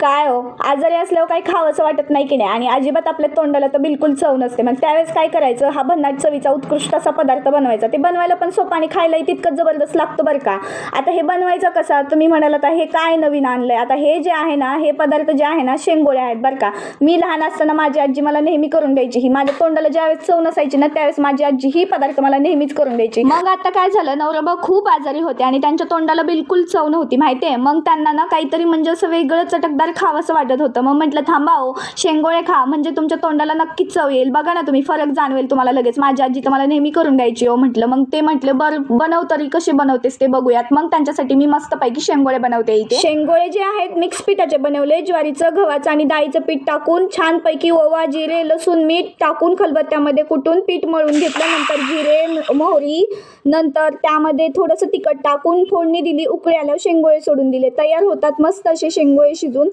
काय हो, आजारी असल्यावर काही खावंसं वाटत नाही की नाही, आणि अजिबात आपल्या तोंडाला तर बिलकुल चव नसते. मग त्यावेळेस काय करायचं, हा भन्नाट चवीचा उत्कृष्ट असा पदार्थ बनवायचा. ते बनवायला पण सोपं आणि खायलाही तितकंच जबरदस्त लागतं बरं का. आता हे बनवायचं कसा, तुम्ही म्हणाल आता हे काय नवीन आणलंय. आता हे जे आहे ना, हे पदार्थ जे आहे ना, शेंगोळे आहेत बरं का. मी लहान असताना माझी आजी मला नेहमी करून द्यायची. ही माझ्या तोंडाला ज्यावेळेस चव नसायची ना, त्यावेळेस माझी आजी ही पदार्थ मला नेहमीच करून द्यायची. मग आता काय झालं, नवरा खूप आजारी होते आणि त्यांच्या तोंडाला बिलकुल चव नव्हती माहितीये. मग त्यांना ना काहीतरी म्हणजे असं वेगळं चटकदार खावंसं वाटत होतं. मग म्हटलं थांबा हो, शेंगोळे खा, म्हणजे तुमच्या तोंडाला नक्कीच चव येईल. बघा ना तुम्ही, फरक जाणवेल तुम्हाला लगेच. माझी आजी तर मला नेहमी करून द्यायची हो म्हटलं. मग ते म्हटले बरं बनव तरी, कसे बनवतेस ते बघूयात. मग त्यांच्यासाठी मी मस्तपैकी शेंगोळे बनवते इथे. शेंगोळे जे आहेत मिक्स पिठाचे बनवले. ज्वारीचं, गव्हाचं आणि डाळीचं पीठ टाकून छानपैकी ओवा, जिरे, लसूण, मीठ टाकून खलबत्त्यामध्ये कुटून पीठ मळून घेतलं. नंतर जिरे, मोहरी, नंतर त्यामध्ये थोडंसं तिखट टाकून फोडणी दिली. उकळी आल्यावर शेंगोळे सोडून दिले. तयार होतात मस्त असे शेंगोळे शिजून.